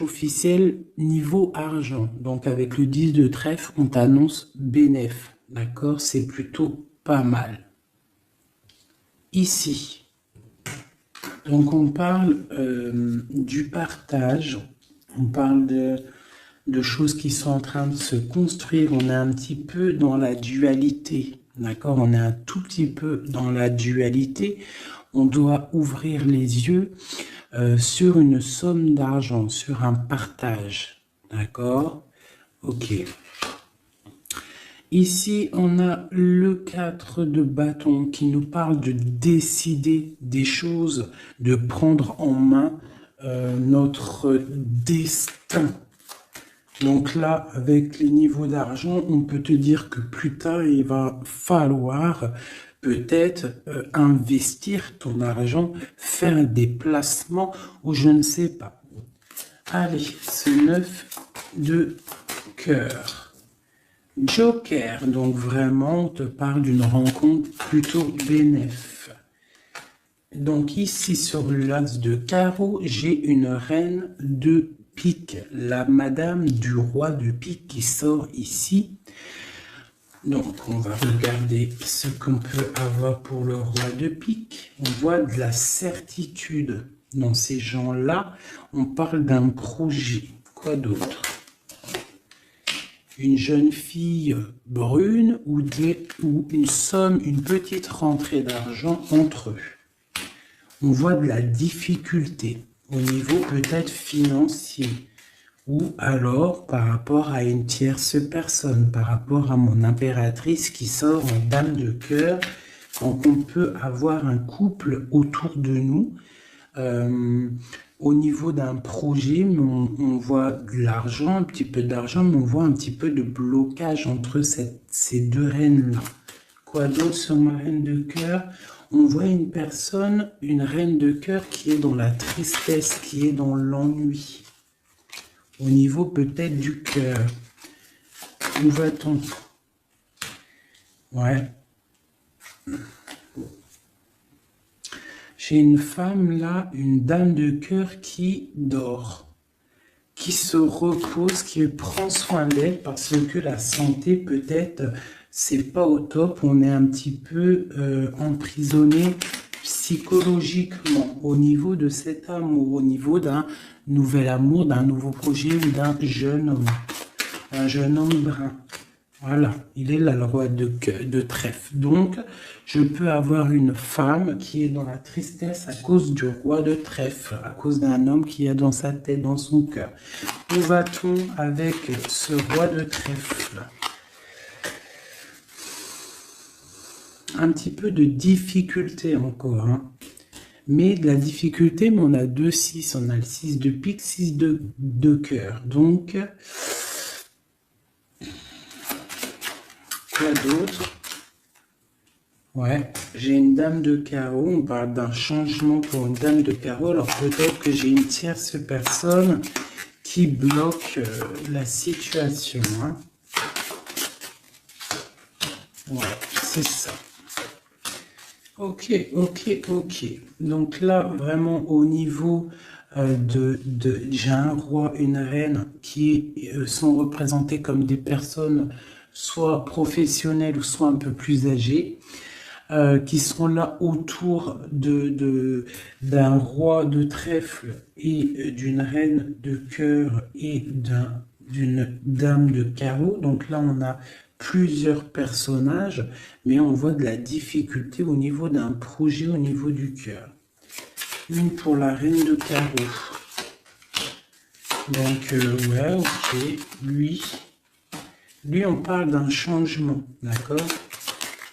officiel niveau argent. Donc avec le 10 de trèfle, on t'annonce bénéf. D'accord? C'est plutôt pas mal. Ici, donc on parle du partage, on parle de choses qui sont en train de se construire. On est un petit peu dans la dualité. D'accord? On est un tout petit peu dans la dualité. On doit ouvrir les yeux sur une somme d'argent, sur un partage. D'accord? Ok. Ici, on a le 4 de bâton qui nous parle de décider des choses, de prendre en main notre destin. Donc là, avec les niveaux d'argent, on peut te dire que plus tard, il va falloir peut-être investir ton argent, faire des placements ou je ne sais pas. Allez, ce 9 de cœur. Joker, donc vraiment, on te parle d'une rencontre plutôt bénéf. Donc ici, sur l'as de carreau, j'ai une reine de pique, la madame du roi de pique qui sort ici. Donc, on va regarder ce qu'on peut avoir pour le roi de pique. On voit de la certitude dans ces gens-là. On parle d'un projet. Quoi d'autre? Une jeune fille brune ou une somme, une petite rentrée d'argent entre eux. On voit de la difficulté au niveau peut-être financier ou alors par rapport à une tierce personne, par rapport à mon impératrice qui sort en dame de cœur. Donc on peut avoir un couple autour de nous. Au niveau d'un projet, on voit de l'argent, un petit peu d'argent, mais on voit un petit peu de blocage entre ces deux reines-là. Quoi d'autre sur ma reine de cœur? On voit une personne, une reine de cœur qui est dans la tristesse, qui est dans l'ennui. Au niveau peut-être du cœur. Où va-t-on? Ouais. J'ai une femme là, une dame de cœur qui dort, qui se repose, qui prend soin d'elle parce que la santé peut-être c'est pas au top. On est un petit peu emprisonné psychologiquement au niveau de cet amour, au niveau d'un nouvel amour, d'un nouveau projet ou d'un jeune homme, un jeune homme brun. Voilà, il est là le roi de trèfle. Donc, je peux avoir une femme qui est dans la tristesse à cause du roi de trèfle, à cause d'un homme qui a dans sa tête, dans son cœur. Où va-t-on avec ce roi de trèfle? Un petit peu de difficulté encore, hein. Mais de la difficulté, mais on a 2-6, on a le 6 de pique, 6 de cœur. Donc, quoi d'autre? Ouais, j'ai une dame de carreau, on parle d'un changement pour une dame de carreau, alors peut-être que j'ai une tierce personne qui bloque la situation, hein. Ouais, c'est ça. Ok. Donc là, vraiment au niveau j'ai un roi, une reine qui sont représentés comme des personnes soit professionnelles ou soit un peu plus âgées, qui seront là autour d'un roi de trèfle et d'une reine de cœur et d'une dame de carreau. Donc là, on a plusieurs personnages, mais on voit de la difficulté au niveau d'un projet, au niveau du cœur. Une pour la reine de carreau. Donc, ouais, ok. Lui, on parle d'un changement, d'accord?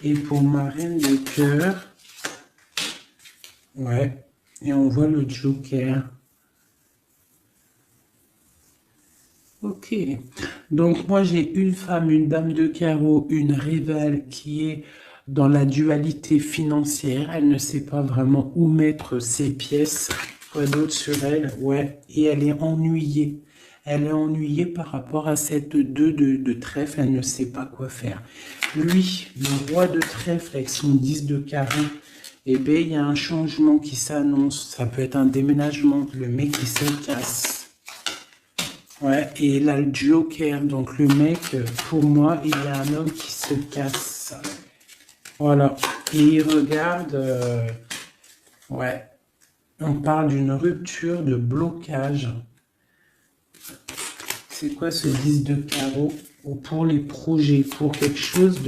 Et pour ma reine de cœur, ouais, et on voit le joker. Ok, donc moi j'ai une femme, une dame de carreau, une rivale qui est dans la dualité financière. Elle ne sait pas vraiment où mettre ses pièces. Quoi d'autre sur elle? Ouais, et elle est ennuyée. Elle est ennuyée par rapport à cette 2 de trèfle. Elle ne sait pas quoi faire. Lui, le roi de trèfle avec son 10 de carreau, eh bien, il y a un changement qui s'annonce. Ça peut être un déménagement. Le mec qui se casse. Ouais, et là, le Joker, donc le mec, pour moi, il est un homme qui se casse. Voilà. Et il regarde, ouais, on parle d'une rupture de blocage. C'est quoi ce 10 de carreau? Pour les projets, pour quelque chose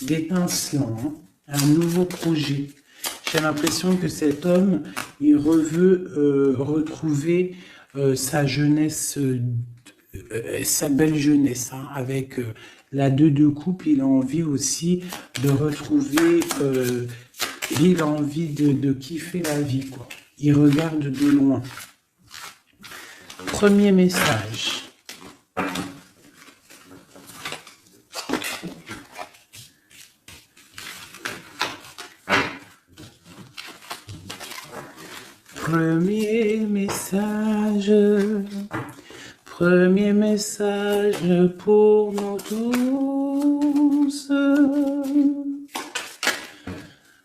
d'étincelant, hein, un nouveau projet. J'ai l'impression que cet homme, il veut retrouver sa jeunesse, sa belle jeunesse, hein, avec la 2 de coupe. Il a envie aussi de retrouver, il a envie de kiffer la vie, quoi. Il regarde de loin. Premier message. Premier message pour nous tous.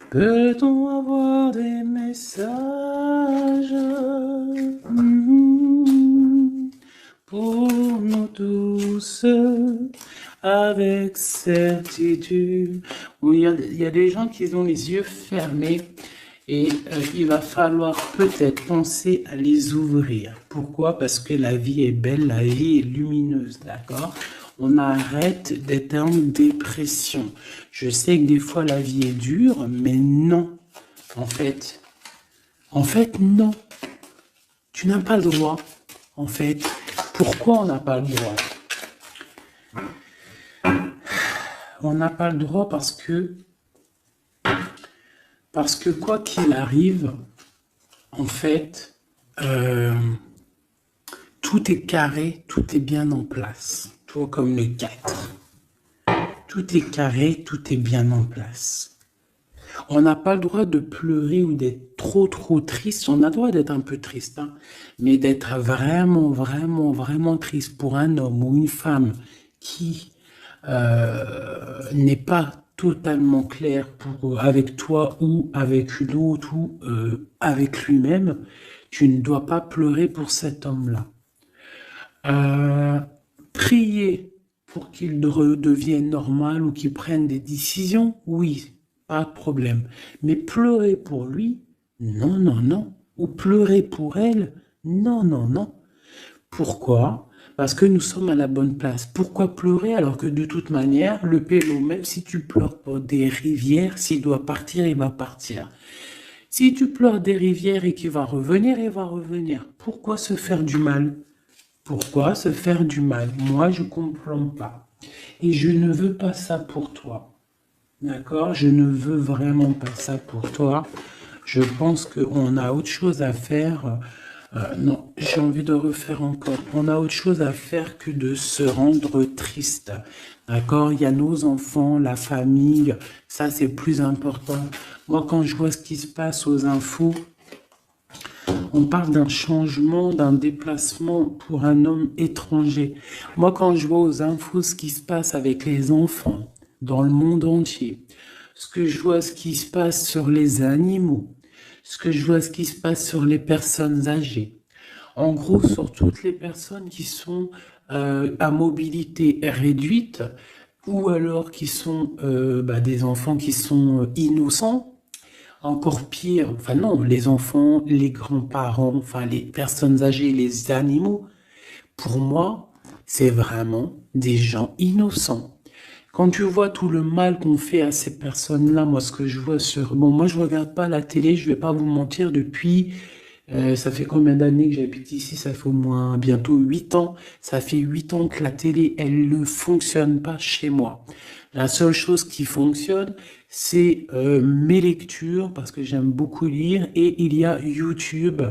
Peut-on avoir des messages pour nous tous avec certitude? Il y a des gens qui ont les yeux fermés. Et il va falloir peut-être penser à les ouvrir. Pourquoi? Parce que la vie est belle, la vie est lumineuse, d'accord? On arrête d'être en dépression. Je sais que des fois la vie est dure, mais non. En fait, non. Tu n'as pas le droit. En fait, pourquoi on n'a pas le droit? On n'a pas le droit parce que quoi qu'il arrive, en fait, tout est carré, tout est bien en place. Toi comme le 4. Tout est carré, tout est bien en place. On n'a pas le droit de pleurer ou d'être trop triste. On a le droit d'être un peu triste, hein, mais d'être vraiment triste pour un homme ou une femme qui n'est pas totalement clair avec toi ou avec l'autre ou avec lui-même, tu ne dois pas pleurer pour cet homme-là. Prier pour qu'il redevienne normal ou qu'il prenne des décisions, oui, pas de problème. Mais pleurer pour lui, non. Ou pleurer pour elle, non. Pourquoi? Parce que nous sommes à la bonne place. Pourquoi pleurer alors que de toute manière, le pélo, même si tu pleures pour des rivières, s'il doit partir, il va partir. Si tu pleures des rivières et qu'il va revenir, il va revenir. Pourquoi se faire du mal? Pourquoi se faire du mal? Moi, je ne comprends pas. Et je ne veux pas ça pour toi. D'accord? Je ne veux vraiment pas ça pour toi. Je pense qu'on a autre chose à faire. Non, j'ai envie de refaire encore. On a autre chose à faire que de se rendre triste. D'accord? Il y a nos enfants, la famille. Ça, c'est plus important. Moi, quand je vois ce qui se passe aux infos, on parle d'un changement, d'un déplacement pour un homme étranger. Moi, quand je vois aux infos ce qui se passe avec les enfants dans le monde entier, ce que je vois ce qui se passe sur les animaux, ce que je vois ce qui se passe sur les personnes âgées, en gros sur toutes les personnes qui sont à mobilité réduite ou alors qui sont des enfants qui sont innocents. Encore pire, enfin non, les enfants, les grands-parents, enfin les personnes âgées, les animaux, pour moi, c'est vraiment des gens innocents. Quand tu vois tout le mal qu'on fait à ces personnes-là, moi ce que je vois sur... Bon, moi je regarde pas la télé, je vais pas vous mentir, depuis... ça fait combien d'années que j'habite ici? Ça fait au moins bientôt 8 ans. Ça fait 8 ans que la télé, elle ne fonctionne pas chez moi. La seule chose qui fonctionne, c'est mes lectures, parce que j'aime beaucoup lire, et il y a YouTube,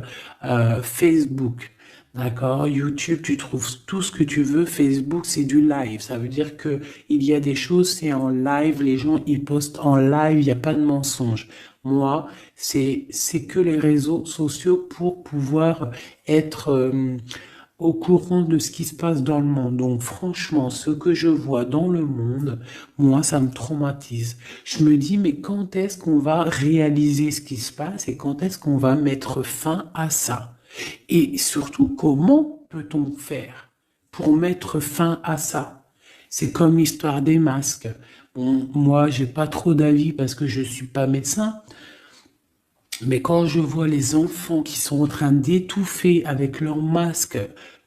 Facebook. D'accord? YouTube, tu trouves tout ce que tu veux. Facebook, c'est du live. Ça veut dire que il y a des choses, c'est en live. Les gens, ils postent en live. Il n'y a pas de mensonge. Moi, c'est que les réseaux sociaux pour pouvoir être au courant de ce qui se passe dans le monde. Donc franchement, ce que je vois dans le monde, moi, ça me traumatise. Je me dis, mais quand est-ce qu'on va réaliser ce qui se passe et quand est-ce qu'on va mettre fin à ça? Et surtout, comment peut-on faire? pour mettre fin à ça. C'est comme l'histoire des masques. Bon, moi, j'ai pas trop d'avis parce que je suis pas médecin, mais quand je vois les enfants qui sont en train d'étouffer avec leur masque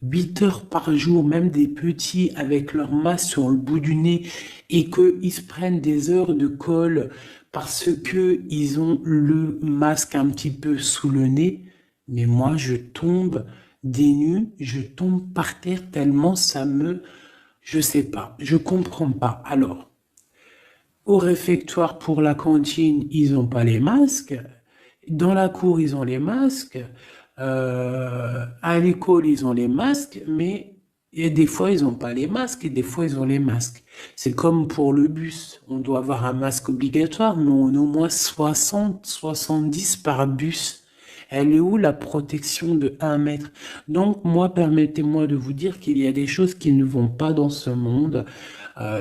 8 heures par jour, même des petits avec leur masque sur le bout du nez, et qu'ils se prennent des heures de colle parce que ils ont le masque un petit peu sous le nez, mais moi je tombe des nues, je tombe par terre tellement je sais pas, je comprends pas. Alors, au réfectoire pour la cantine, ils n'ont pas les masques. Dans la cour, ils ont les masques. À l'école, ils ont les masques, mais et des fois, ils n'ont pas les masques et des fois, ils ont les masques. C'est comme pour le bus. On doit avoir un masque obligatoire, mais on a au moins 60, 70 par bus. Elle est où la protection de 1 mètre? Donc, moi, permettez-moi de vous dire qu'il y a des choses qui ne vont pas dans ce monde.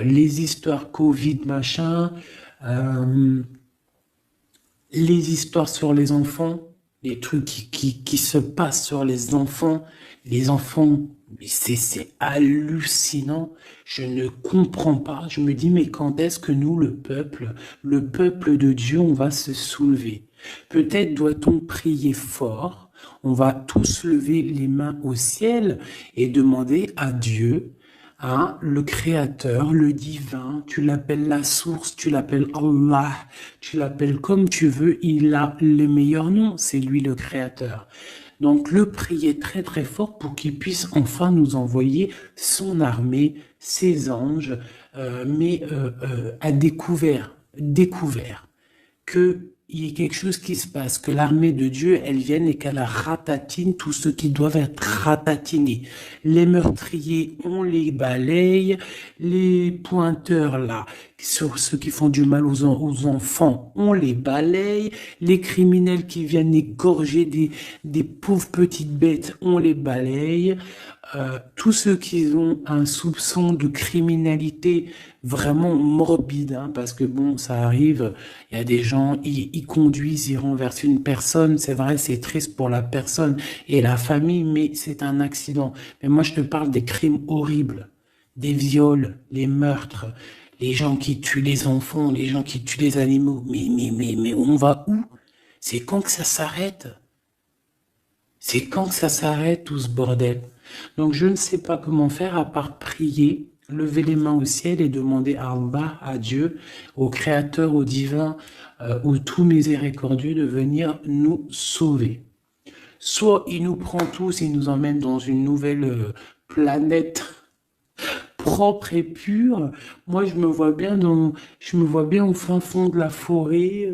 Les histoires Covid, machin, euh, les histoires sur les enfants, les trucs qui se passent sur les enfants, c'est hallucinant. Je ne comprends pas. Je me dis, mais quand est-ce que nous, le peuple de Dieu, on va se soulever? Peut-être doit-on prier fort. On va tous lever les mains au ciel et demander à Dieu, hein, le créateur, le divin, tu l'appelles la source, tu l'appelles Allah, tu l'appelles comme tu veux, il a le meilleur nom, c'est lui le créateur. Donc le prier très très fort pour qu'il puisse enfin nous envoyer son armée, ses anges, à découvert, que il y ait quelque chose qui se passe, que l'armée de Dieu, elle vienne et qu'elle ratatine tous ceux qui doivent être ratatinés. Les meurtriers, on les balaye, les pointeurs là, sur ceux qui font du mal aux enfants, on les balaye, les criminels qui viennent égorger des pauvres petites bêtes, on les balaye. Tous ceux qui ont un soupçon de criminalité vraiment morbide, hein, parce que bon, ça arrive, il y a des gens, ils conduisent, ils renversent une personne, c'est vrai, c'est triste pour la personne et la famille, mais c'est un accident. Mais moi, je te parle des crimes horribles, des viols, les meurtres, les gens qui tuent les enfants, les gens qui tuent les animaux. Mais on va où? C'est quand que ça s'arrête? C'est quand que ça s'arrête tout ce bordel? Donc je ne sais pas comment faire à part prier, lever les mains au ciel et demander à Allah, à Dieu, au Créateur, au Divin, au tout miséricordieux de venir nous sauver. Soit il nous prend tous, il nous emmène dans une nouvelle planète propre et pure. Moi, je me vois bien au fin fond de la forêt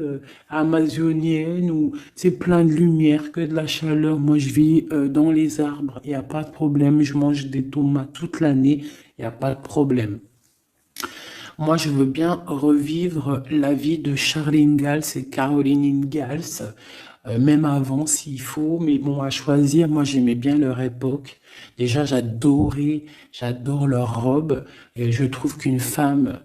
amazonienne où c'est plein de lumière, que de la chaleur. Moi, je vis dans les arbres, il n'y a pas de problème. Je mange des tomates toute l'année, il n'y a pas de problème. Moi, je veux bien revivre la vie de Charlie Ingalls et Caroline Ingalls, même avant s'il faut, mais bon, à choisir, moi j'aimais bien leur époque. Déjà, j'adore leurs robes, et je trouve qu'une femme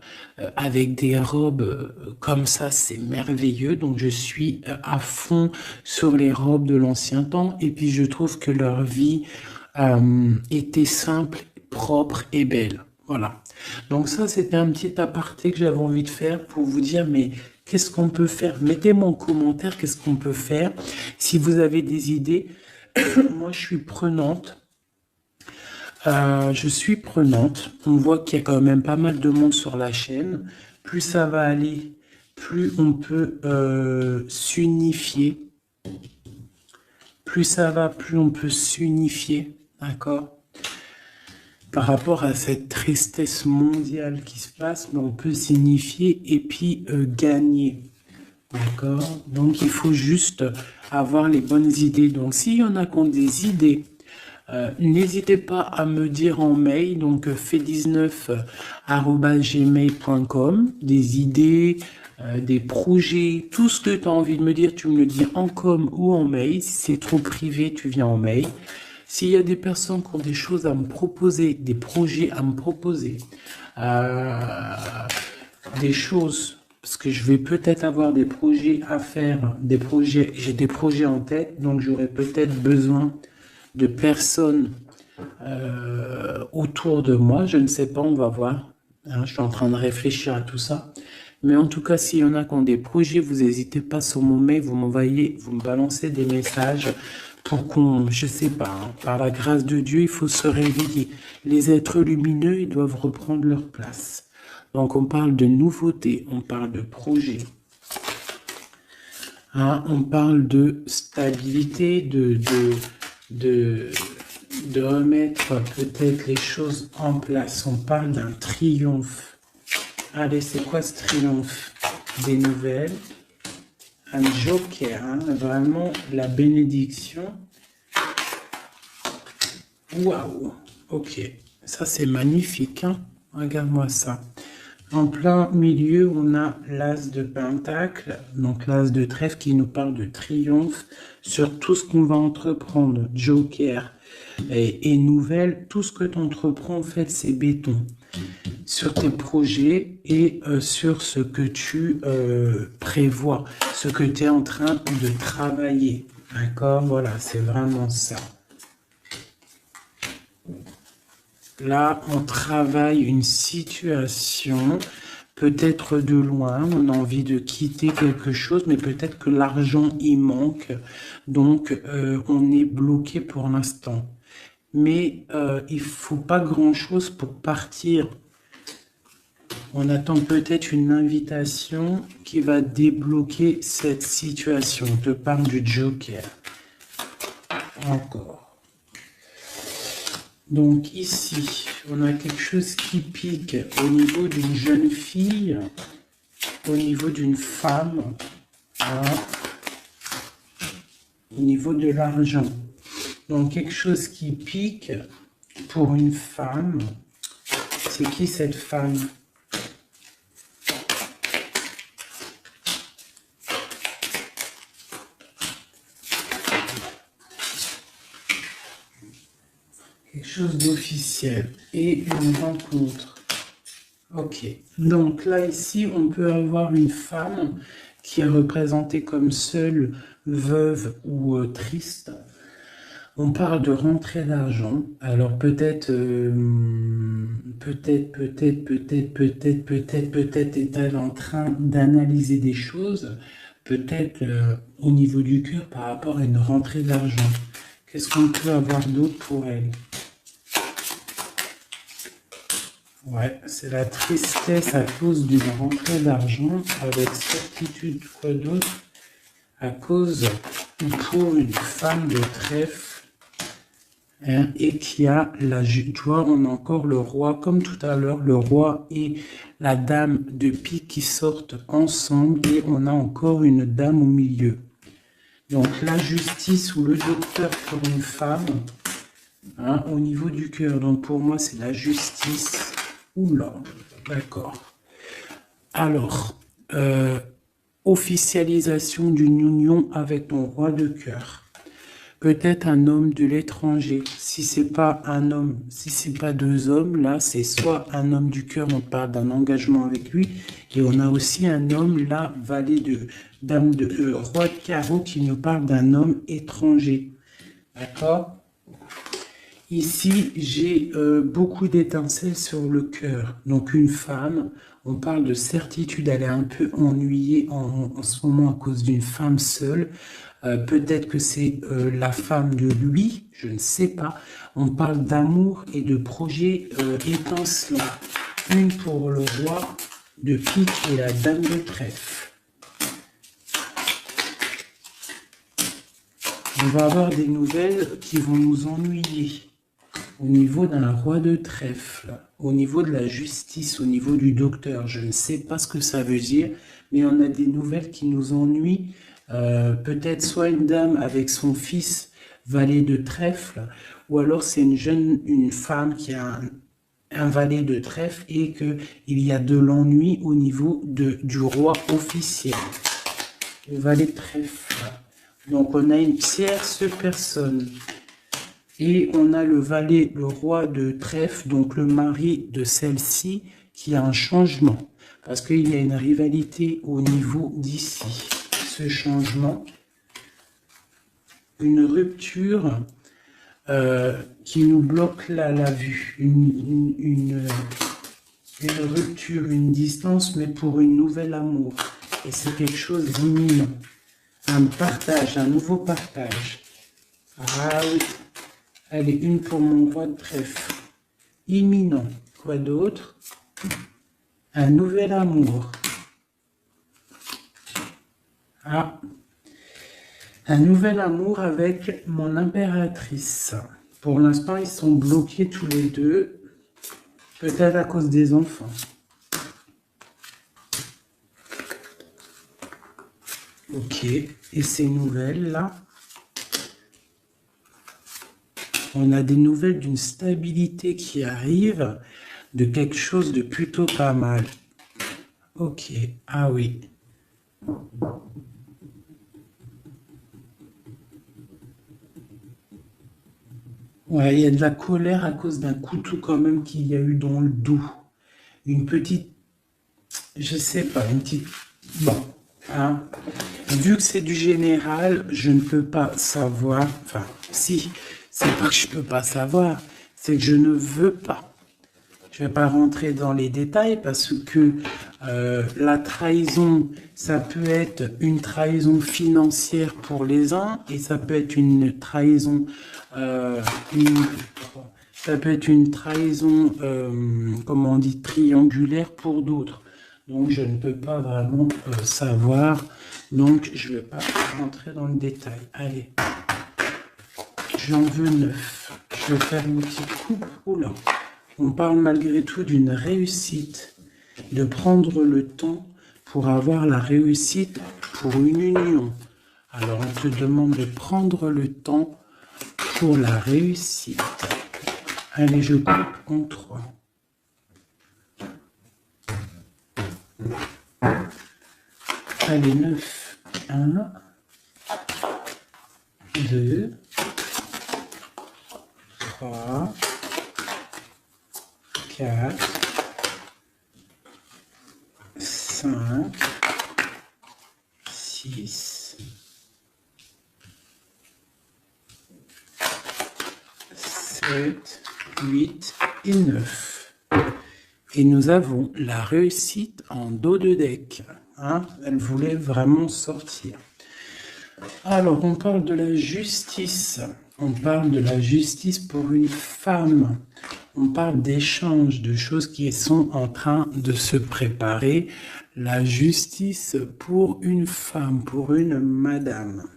avec des robes comme ça, c'est merveilleux. Donc, je suis à fond sur les robes de l'ancien temps, et puis je trouve que leur vie était simple, propre et belle. Voilà. Donc ça, c'était un petit aparté que j'avais envie de faire pour vous dire, mais qu'est-ce qu'on peut faire? Mettez-moi en commentaire qu'est-ce qu'on peut faire. Si vous avez des idées, moi je suis prenante. Je suis prenante. On voit qu'il y a quand même pas mal de monde sur la chaîne. Plus ça va aller, plus on peut s'unifier. Plus ça va, plus on peut s'unifier. D'accord? Par rapport à cette tristesse mondiale qui se passe, mais on peut signifier et puis gagner. D'accord? Donc il faut juste avoir les bonnes idées. Donc s'il y en a qui ont des idées, n'hésitez pas à me dire en mail, donc fait19@gmail.com, des idées, des projets, tout ce que tu as envie de me dire, tu me le dis en com ou en mail. Si c'est trop privé, tu viens en mail. S'il y a des personnes qui ont des choses à me proposer, des projets à me proposer, des choses, parce que je vais peut-être avoir des projets à faire, j'ai des projets en tête, donc j'aurai peut-être besoin de personnes autour de moi. Je ne sais pas, on va voir. Hein, je suis en train de réfléchir à tout ça. Mais en tout cas, s'il y en a qui ont des projets, vous n'hésitez pas sur mon mail, vous m'envoyez, vous me balancez des messages pour qu'on, je sais pas, hein, par la grâce de Dieu, il faut se réveiller. Les êtres lumineux, ils doivent reprendre leur place. Donc, on parle de nouveautés, on parle de projets. Hein, on parle de stabilité, de remettre peut-être les choses en place. On parle d'un triomphe. Allez, c'est quoi ce triomphe? Des nouvelles. Un joker, hein, vraiment la bénédiction. Waouh, ok. Ça, c'est magnifique. Hein. Regarde-moi ça. En plein milieu, on a l'as de pentacle, donc l'as de trèfle qui nous parle de triomphe sur tout ce qu'on va entreprendre. Joker et nouvelle, tout ce que tu entreprends, en fait, c'est béton. Sur tes projets et sur ce que tu prévois, ce que tu es en train de travailler. D'accord? Voilà, c'est vraiment ça. Là, on travaille une situation, peut-être de loin, on a envie de quitter quelque chose, mais peut-être que l'argent y manque, donc on est bloqué pour l'instant. Mais il ne faut pas grand-chose pour partir. On attend peut-être une invitation qui va débloquer cette situation. On te parle du joker. Encore. Donc ici, on a quelque chose qui pique au niveau d'une jeune fille, au niveau d'une femme, hein, au niveau de l'argent. Donc quelque chose qui pique pour une femme. C'est qui cette femme? Quelque chose d'officiel et une rencontre. Ok. Donc là, ici, on peut avoir une femme qui est représentée comme seule, veuve ou triste. On parle de rentrée d'argent. Alors peut-être est-elle en train d'analyser des choses. Peut-être au niveau du cœur par rapport à une rentrée d'argent. Qu'est-ce qu'on peut avoir d'autre pour elle? Ouais, c'est la tristesse à cause d'une rentrée d'argent, avec certitude, quoi d'autre? À cause, pour une femme de trèfle, hein, et qui a la, tu vois, on a encore le roi, comme tout à l'heure, le roi et la dame de pique qui sortent ensemble, et on a encore une dame au milieu. Donc la justice ou le docteur pour une femme, hein, au niveau du cœur, donc pour moi c'est la justice. Oula, d'accord. Alors, officialisation d'une union avec ton roi de cœur. Peut-être un homme de l'étranger. Si c'est pas un homme, si c'est pas deux hommes, là, c'est soit un homme du cœur, on parle d'un engagement avec lui, et on a aussi un homme, là, valet de dame de roi de carreau, qui nous parle d'un homme étranger. D'accord? Ici, j'ai beaucoup d'étincelles sur le cœur. Donc une femme, on parle de certitude, elle est un peu ennuyée en ce moment à cause d'une femme seule. Peut-être que c'est la femme de lui, je ne sais pas. On parle d'amour et de projets étincelants. Une pour le roi de pique et la dame de trèfle. On va avoir des nouvelles qui vont nous ennuyer. Au niveau d'un roi de trèfle, au niveau de la justice, au niveau du docteur, je ne sais pas ce que ça veut dire, mais on a des nouvelles qui nous ennuient. Peut-être soit une dame avec son fils valet de trèfle, ou alors c'est une femme qui a un valet de trèfle et qu'il y a de l'ennui au niveau du roi officiel. Le valet de trèfle. Donc on a une tierce personne. Et on a le valet, le roi de trèfle, donc le mari de celle-ci, qui a un changement. Parce qu'il y a une rivalité au niveau d'ici. Ce changement, une rupture qui nous bloque la vue, une rupture, une distance, mais pour une nouvelle amour. Et c'est quelque chose d'imminent. Un partage, un nouveau partage. Ah oui. Allez, une pour mon roi de trèfle. Imminent. Quoi d'autre? Un nouvel amour. Ah. Un nouvel amour avec mon impératrice. Pour l'instant, ils sont bloqués tous les deux. Peut-être à cause des enfants. Ok. Et ces nouvelles-là? On a des nouvelles d'une stabilité qui arrive, de quelque chose de plutôt pas mal. Ok. Ah oui. Ouais, il y a de la colère à cause d'un couteau quand même qu'il y a eu dans le dos. Une petite, je sais pas, une petite... Bon, hein. Vu que c'est du général, je ne peux pas savoir... Enfin, si, c'est pas que je peux pas savoir, c'est que je ne veux pas. Je ne vais pas rentrer dans les détails parce que la trahison, ça peut être une trahison financière pour les uns et ça peut être une trahison, ça peut être une trahison, comment on dit, triangulaire pour d'autres. Donc je ne peux pas vraiment savoir, donc je ne vais pas rentrer dans le détail. Allez, j'en veux 9. Je vais faire une petite coupe. Oula. On parle malgré tout d'une réussite, de prendre le temps pour avoir la réussite pour une union. Alors on te demande de prendre le temps pour la réussite. Allez, je coupe en 3. Allez, 9. 1, 2, 3, 4, 5, 6, 7, 8 et 9. Et nous avons la réussite en dos de deck. Hein, elle voulait vraiment sortir. Alors, on parle de la justice. On parle de la justice pour une femme. On parle d'échanges, de choses qui sont en train de se préparer. La justice pour une femme, pour une madame.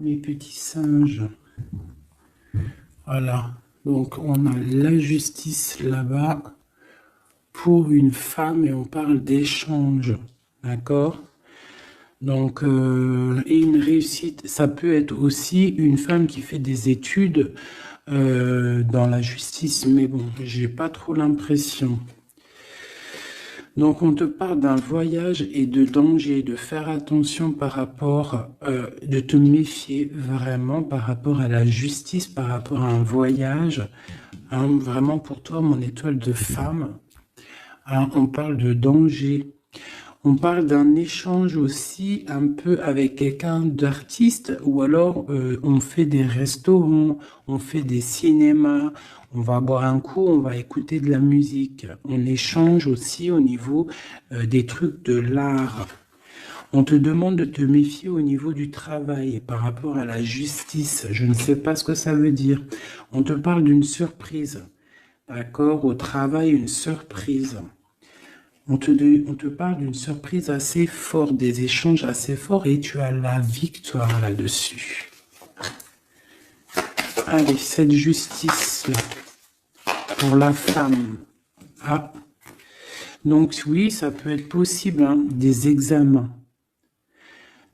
Mes petits singes. Voilà. Donc, on a la justice là-bas pour une femme et on parle d'échange. D'accord? Donc, et une réussite, ça peut être aussi une femme qui fait des études dans la justice, mais bon, j'ai pas trop l'impression. Donc, on te parle d'un voyage et de danger, de faire attention par rapport, de te méfier vraiment par rapport à la justice, par rapport à un voyage. Hein, vraiment pour toi, mon étoile de femme. Hein, on parle de danger. On parle d'un échange aussi un peu avec quelqu'un d'artiste ou alors on fait des restaurants, on fait des cinémas, on va boire un coup, on va écouter de la musique. On échange aussi au niveau des trucs de l'art. On te demande de te méfier au niveau du travail par rapport à la justice. Je ne sais pas ce que ça veut dire. On te parle d'une surprise. D'accord? Au travail, une surprise. On te parle d'une surprise assez forte, des échanges assez forts et tu as la victoire là-dessus. Allez, cette justice-là, pour la femme. Ah, donc oui, ça peut être possible, hein, des examens.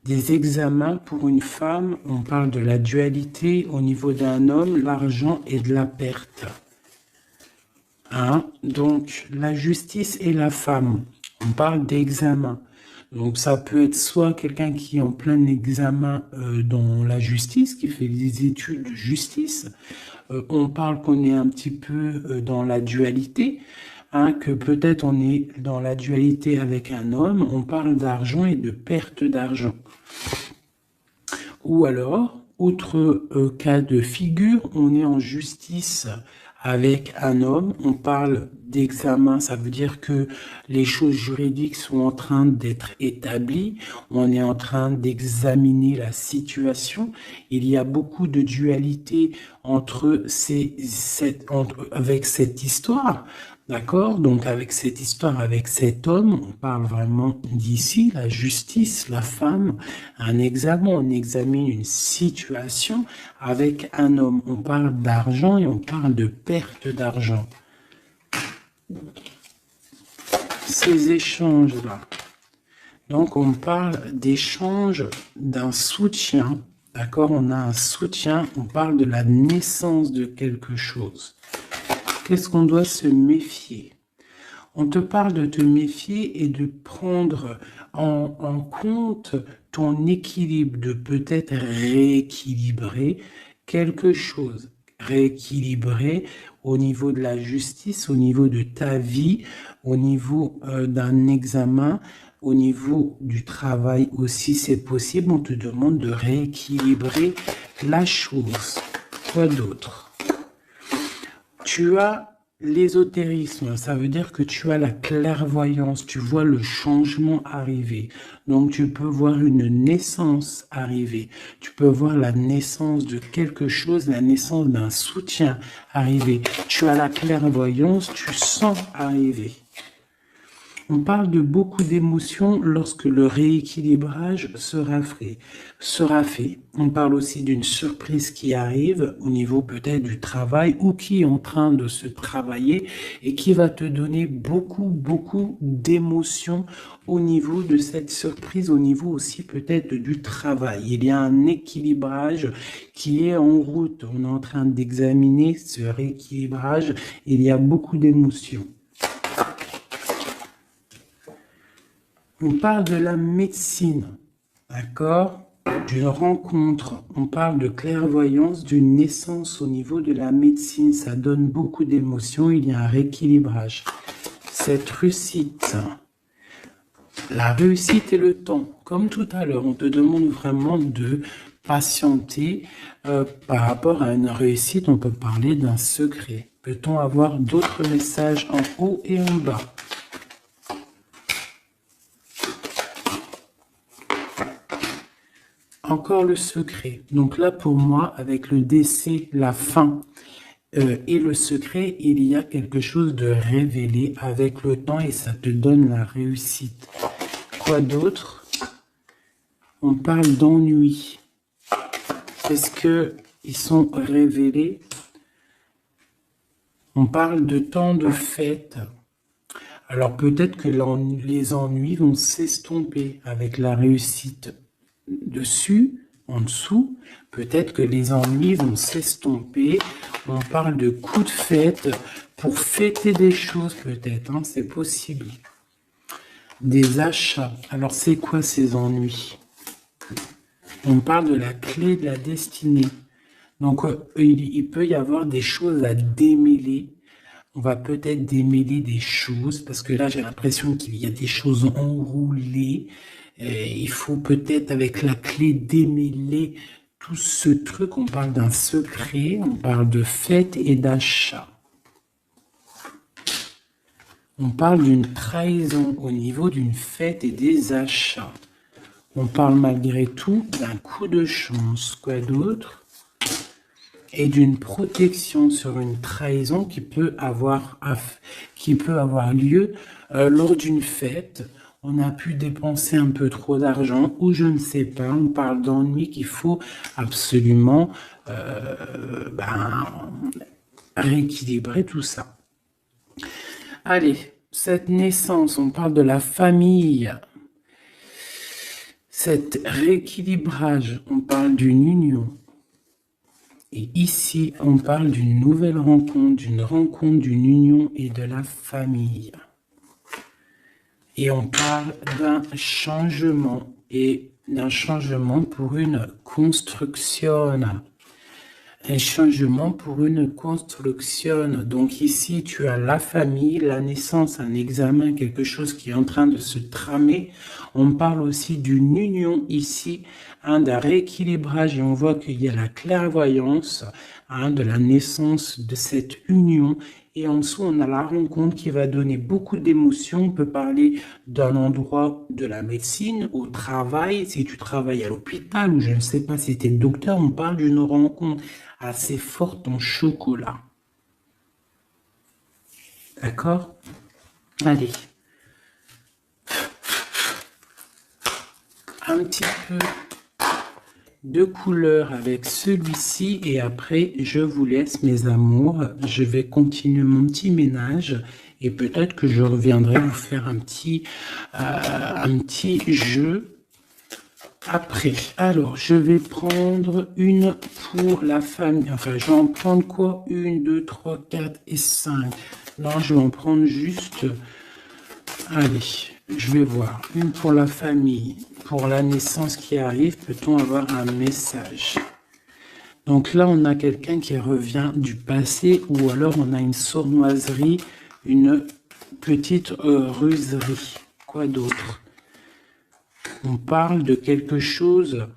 Des examens pour une femme, on parle de la dualité au niveau d'un homme, l'argent et de la perte. Hein? Donc, la justice et la femme, on parle d'examen. Donc, ça peut être soit quelqu'un qui est en plein examen dans la justice, qui fait des études de justice. On parle qu'on est un petit peu dans la dualité, hein, que peut-être on est dans la dualité avec un homme. On parle d'argent et de perte d'argent. Ou alors, autre cas de figure, on est en justice avec un homme, on parle d'examen, ça veut dire que les choses juridiques sont en train d'être établies, on est en train d'examiner la situation, il y a beaucoup de dualité avec cette histoire. D'accord? Donc avec cette histoire, avec cet homme, on parle vraiment d'ici, la justice, la femme, un examen, on examine une situation avec un homme. On parle d'argent et on parle de perte d'argent. Ces échanges-là. Donc on parle d'échange d'un soutien. D'accord? On a un soutien, on parle de la naissance de quelque chose. Qu'est-ce qu'on doit se méfier? On te parle de te méfier et de prendre en compte ton équilibre, de peut-être rééquilibrer quelque chose. Rééquilibrer au niveau de la justice, au niveau de ta vie, au niveau d'un examen, au niveau du travail aussi, c'est possible. On te demande de rééquilibrer la chose. Quoi d'autre? Tu as l'ésotérisme, ça veut dire que tu as la clairvoyance, tu vois le changement arriver. Donc tu peux voir une naissance arriver, tu peux voir la naissance de quelque chose, la naissance d'un soutien arriver. Tu as la clairvoyance, tu sens arriver. On parle de beaucoup d'émotions lorsque le rééquilibrage sera fait. On parle aussi d'une surprise qui arrive au niveau peut-être du travail ou qui est en train de se travailler et qui va te donner beaucoup d'émotions au niveau de cette surprise, au niveau aussi peut-être du travail. Il y a un équilibrage qui est en route. On est en train d'examiner ce rééquilibrage. Il y a beaucoup d'émotions. On parle de la médecine, d'accord? D'une rencontre, on parle de clairvoyance, d'une naissance au niveau de la médecine. Ça donne beaucoup d'émotions, il y a un rééquilibrage. Cette réussite, la réussite et le temps, comme tout à l'heure, on te demande vraiment de patienter par rapport à une réussite. On peut parler d'un secret. Peut-on avoir d'autres messages en haut et en bas? Encore le secret. Donc là, pour moi, avec le décès, la fin et le secret, il y a quelque chose de révélé avec le temps et ça te donne la réussite. Quoi d'autre? On parle d'ennui. Est-ce qu'ils sont révélés? On parle de temps de fête. Alors peut-être que les ennuis vont s'estomper avec la réussite. Dessus, en dessous, peut-être que les ennuis vont s'estomper. On parle de coups de fête pour fêter des choses peut-être, hein, c'est possible. Des achats. Alors c'est quoi ces ennuis? On parle de la clé de la destinée. Donc il peut y avoir des choses à démêler. On va peut-être démêler des choses parce que là j'ai l'impression qu'il y a des choses enroulées. Il faut peut-être avec la clé démêler tout ce truc. On parle d'un secret, on parle de fête et d'achat. On parle d'une trahison au niveau d'une fête et des achats. On parle malgré tout d'un coup de chance. Quoi d'autre? Et d'une protection sur une trahison qui peut avoir lieu lors d'une fête. On a pu dépenser un peu trop d'argent ou je ne sais pas. On parle d'ennui qu'il faut absolument rééquilibrer tout ça. Allez, cette naissance, on parle de la famille. Cet rééquilibrage, on parle d'une union. Et ici, on parle d'une nouvelle rencontre, d'une union et de la famille. Et on parle d'un changement, et d'un changement pour une construction. Un changement pour une construction. Donc ici, tu as la famille, la naissance, un examen, quelque chose qui est en train de se tramer. On parle aussi d'une union ici, d'un rééquilibrage, et on voit qu'il y a la clairvoyance de la naissance de cette union. Et en dessous, on a la rencontre qui va donner beaucoup d'émotions. On peut parler d'un endroit de la médecine, au travail, si tu travailles à l'hôpital, ou je ne sais pas si tu es docteur, on parle d'une rencontre assez forte en chocolat. D'accord? Allez. Un petit peu de couleur avec celui-ci et après je vous laisse mes amours, je vais continuer mon petit ménage et peut-être que je reviendrai vous faire un petit jeu après. Alors je vais prendre une pour la famille, enfin je vais en prendre quoi? 1, 2, 3, 4 et 5. Non, je vais en prendre juste, allez, je vais voir, une pour la famille. Pour la naissance qui arrive, peut-on avoir un message? Donc là, on a quelqu'un qui revient du passé ou alors on a une sournoiserie, une petite ruserie. Quoi d'autre? On parle de quelque chose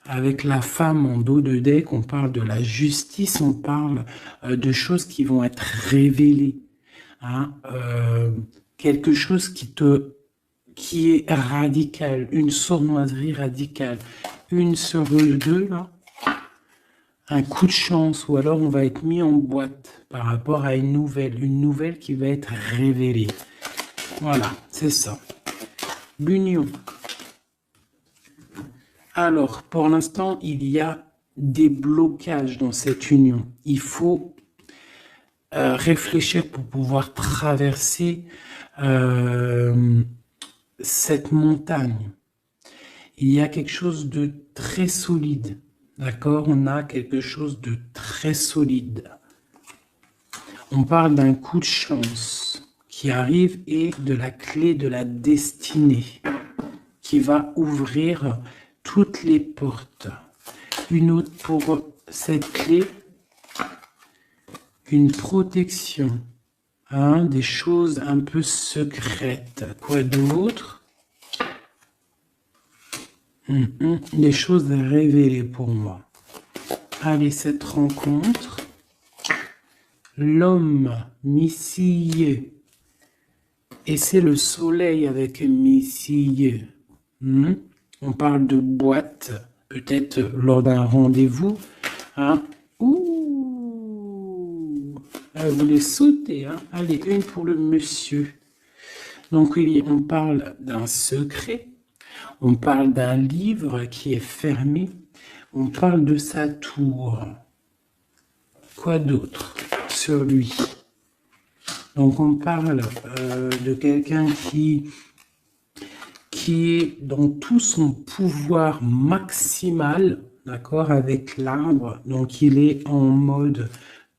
avec la femme en dos de deck, on parle de la justice, on parle de choses qui vont être révélées. Quelque chose qui est radical, une sournoiserie radicale, une sur deux, là, un coup de chance, ou alors on va être mis en boîte par rapport à une nouvelle qui va être révélée. Voilà, c'est ça. L'union. Alors, pour l'instant, il y a des blocages dans cette union. Il faut réfléchir pour pouvoir traverser cette montagne. Il y a quelque chose de très solide, d'accord? On a quelque chose de très solide. On parle d'un coup de chance qui arrive et de la clé de la destinée qui va ouvrir toutes les portes. Une autre pour cette clé, une protection, des choses un peu secrètes. Quoi d'autre? Des choses révélées pour moi. Allez, cette rencontre. L'homme missillé. Et c'est le soleil avec missillé. On parle de boîte, peut-être lors d'un rendez-vous. Ouh, elle voulait sauter. Allez, une pour le monsieur. Donc, on parle d'un secret. On parle d'un livre qui est fermé. On parle de sa tour. Quoi d'autre sur lui? Donc, on parle de quelqu'un qui est dans tout son pouvoir maximal, d'accord, avec l'arbre. Donc, il est en mode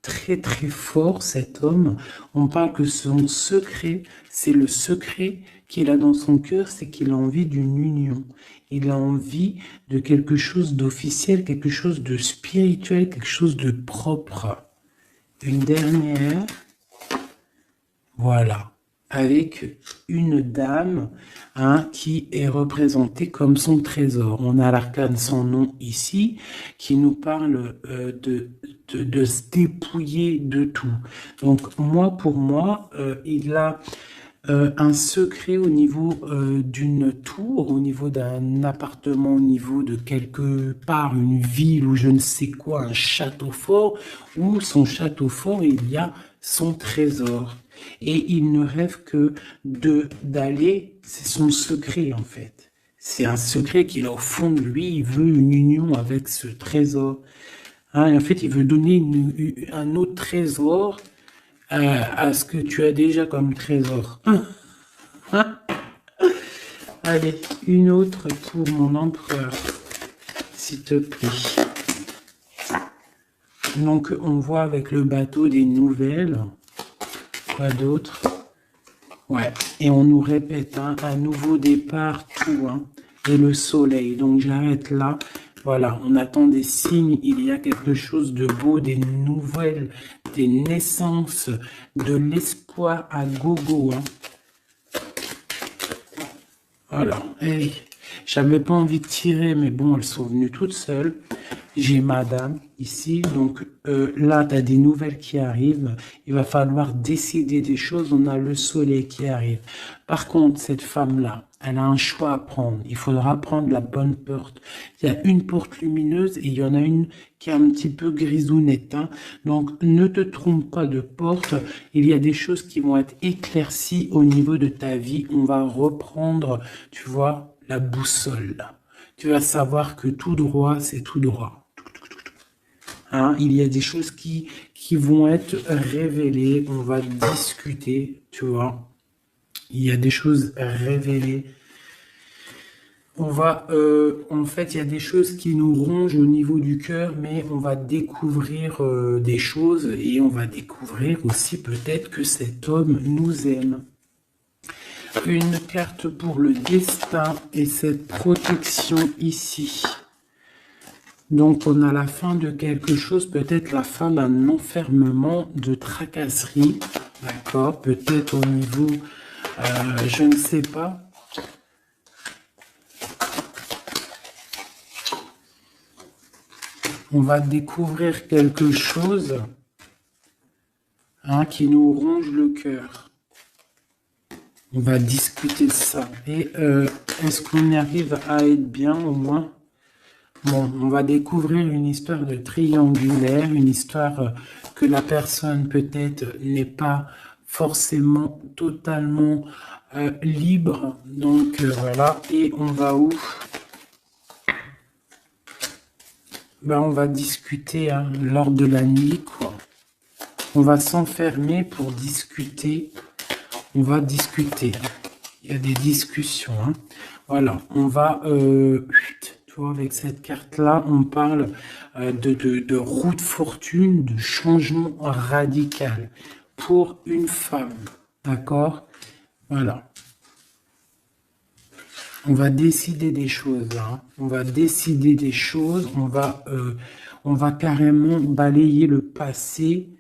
très, très fort, cet homme. On parle que son secret, c'est le secret qu'il a dans son cœur, c'est qu'il a envie d'une union. Il a envie de quelque chose d'officiel, quelque chose de spirituel, quelque chose de propre. Une dernière, voilà, avec une dame qui est représentée comme son trésor. On a l'arcane sans nom ici, qui nous parle de se dépouiller de tout. Donc pour moi, il a un secret au niveau d'une tour, au niveau d'un appartement, au niveau de quelque part, une ville ou je ne sais quoi, un château fort, où son château fort, il y a son trésor. Et il ne rêve que d'aller, c'est son secret en fait. C'est un secret qu'il a au fond de lui, il veut une union avec ce trésor. Et en fait, il veut donner un autre trésor à ce que tu as déjà comme trésor. Allez, une autre pour mon empereur, s'il te plaît. Donc, on voit avec le bateau des nouvelles. Quoi d'autre? Ouais, et on nous répète un nouveau départ, tout, et le soleil. Donc, j'arrête là. Voilà, on attend des signes, il y a quelque chose de beau, des nouvelles, des naissances, de l'espoir à gogo, hein. Voilà, hey, j'avais pas envie de tirer, mais bon, elles sont venues toutes seules. J'ai madame ici, donc là, tu as des nouvelles qui arrivent. Il va falloir décider des choses. On a le soleil qui arrive. Par contre, cette femme-là, elle a un choix à prendre. Il faudra prendre la bonne porte. Il y a une porte lumineuse et il y en a une qui est un petit peu grisounette, hein. Donc, ne te trompe pas de porte. Il y a des choses qui vont être éclaircies au niveau de ta vie. On va reprendre, tu vois, la boussole, là. Tu vas savoir que tout droit, c'est tout droit. Hein, il y a des choses qui vont être révélées, on va discuter, tu vois. Il y a des choses révélées. On va, en fait, il y a des choses qui nous rongent au niveau du cœur, mais on va découvrir des choses et on va découvrir aussi peut-être que cet homme nous aime. Une carte pour le destin et cette protection ici. Donc, on a la fin de quelque chose, peut-être la fin d'un enfermement de tracasserie, d'accord? Peut-être au niveau, je ne sais pas. On va découvrir quelque chose, hein, qui nous ronge le cœur. On va discuter de ça. Et est-ce qu'on arrive à être bien au moins? Bon, on va découvrir une histoire de triangulaire, une histoire que la personne peut-être n'est pas forcément totalement libre. Donc voilà, et on va où? Ben, on va discuter, hein, lors de la nuit, quoi. On va s'enfermer pour discuter. On va discuter. Il y a des discussions, hein. Voilà, on va... avec cette carte-là, on parle de roue de fortune, de changement radical pour une femme. D'accord? Voilà. On va décider des choses, hein. On va décider des choses. On va carrément balayer le passé.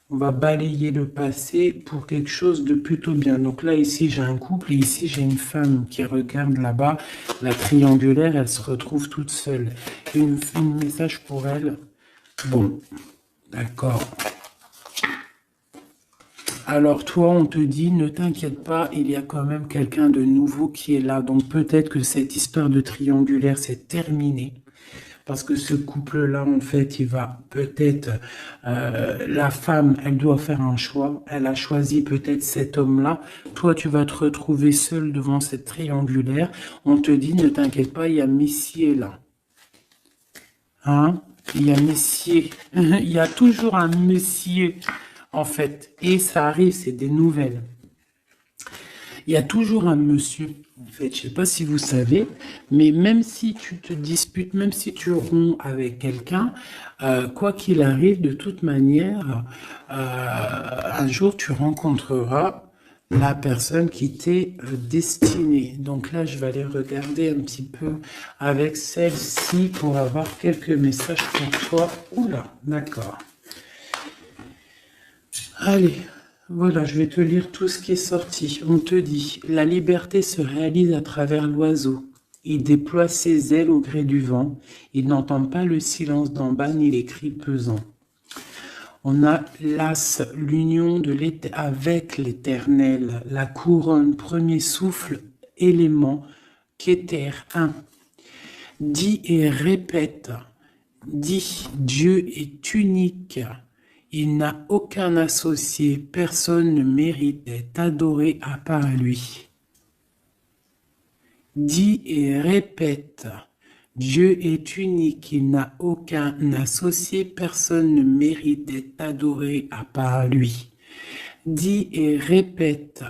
On va balayer le passé pour quelque chose de plutôt bien. Donc là, ici, j'ai un couple et ici, j'ai une femme qui regarde là-bas. La triangulaire, elle se retrouve toute seule. Une message pour elle. Bon, d'accord. Alors toi, on te dit, ne t'inquiète pas, il y a quand même quelqu'un de nouveau qui est là. Donc peut-être que cette histoire de triangulaire, c'est terminé. Parce que ce couple-là, en fait, il va peut-être... la femme, elle doit faire un choix. Elle a choisi peut-être cet homme-là. Toi, tu vas te retrouver seul devant cette triangulaire. On te dit, ne t'inquiète pas, il y a Messier là. Hein? Il y a Messier. Il y a toujours un Messier, en fait. Et ça arrive, c'est des nouvelles. Il y a toujours un monsieur, en fait, je ne sais pas si vous savez, mais même si tu te disputes, même si tu romps avec quelqu'un, quoi qu'il arrive, de toute manière, un jour tu rencontreras la personne qui t'est destinée. Donc là, je vais aller regarder un petit peu avec celle-ci pour avoir quelques messages pour toi. Oula, d'accord. Allez. Voilà, je vais te lire tout ce qui est sorti. On te dit, la liberté se réalise à travers l'oiseau. Il déploie ses ailes au gré du vent. Il n'entend pas le silence d'en bas ni les cris pesants. On a l'as, l'union avec l'éternel, la couronne, premier souffle, élément, qu'éther, un. Dis et répète. Dis, Dieu est unique. Il n'a aucun associé, personne ne mérite d'être adoré à part lui. Dis et répète, Dieu est unique, il n'a aucun associé, personne ne mérite d'être adoré à part lui. Dis et répète,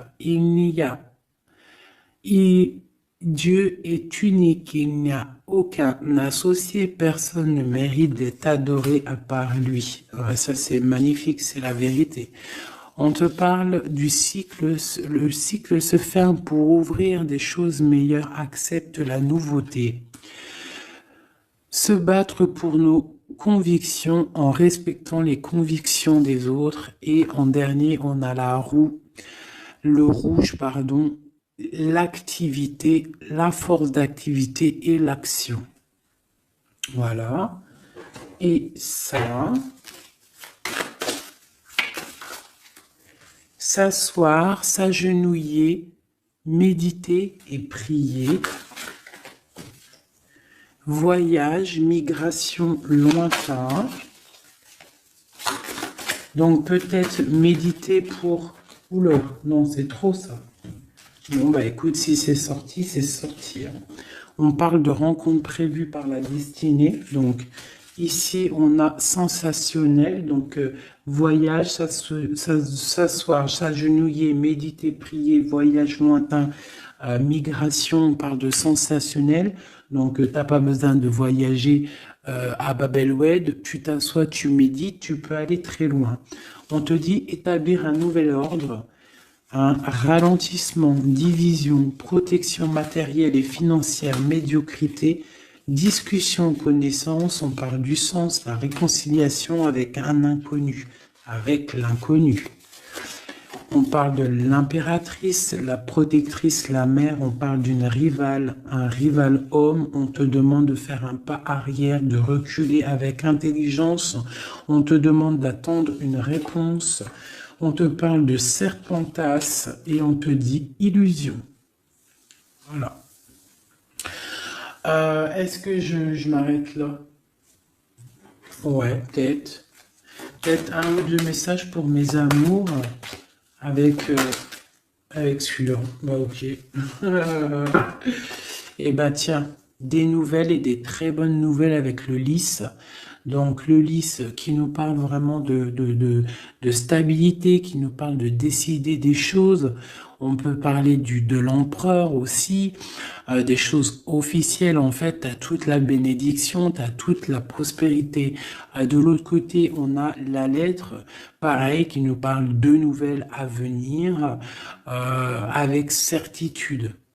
Dieu est unique, il n'y a aucun associé, personne ne mérite d'être adoré à part lui. Ouais, ça c'est magnifique, c'est la vérité. On te parle du cycle, le cycle se ferme pour ouvrir des choses meilleures, accepte la nouveauté. Se battre pour nos convictions en respectant les convictions des autres. Et en dernier, on a le rouge, pardon, l'activité, la force d'activité et l'action. Voilà. Et ça, s'asseoir, s'agenouiller, méditer et prier. Voyage, migration, lointain. Donc peut-être méditer pour... Oula, non, c'est trop ça. Bon, bah écoute, si c'est sorti, c'est sorti. On parle de rencontres prévues par la destinée. Donc ici, on a sensationnel. Donc voyage, s'asseoir, s'agenouiller, méditer, prier, voyage lointain, migration, on parle de sensationnel. Donc t'as pas besoin de voyager à Bab el-Oued. Tu t'assois, tu médites, tu peux aller très loin. On te dit établir un nouvel ordre. Un ralentissement, division, protection matérielle et financière, médiocrité, discussion, connaissance, on parle du sens, la réconciliation avec un inconnu, avec l'inconnu. On parle de l'impératrice, la protectrice, la mère, on parle d'une rivale, un rival homme, on te demande de faire un pas arrière, de reculer avec intelligence, on te demande d'attendre une réponse. On te parle de serpentas et on te dit illusion. Voilà. Est-ce que je m'arrête là? Ouais, peut-être. Peut-être un ou deux messages pour mes amours avec celui-là. Bah ok. Et bah tiens, des nouvelles et des très bonnes nouvelles avec le lys. Donc le lys qui nous parle vraiment de stabilité, qui nous parle de décider des choses. On peut parler de l'empereur aussi, des choses officielles. En fait, tu as toute la bénédiction, tu as toute la prospérité. De l'autre côté, on a la lettre, pareil, qui nous parle de nouvelles à venir avec certitude.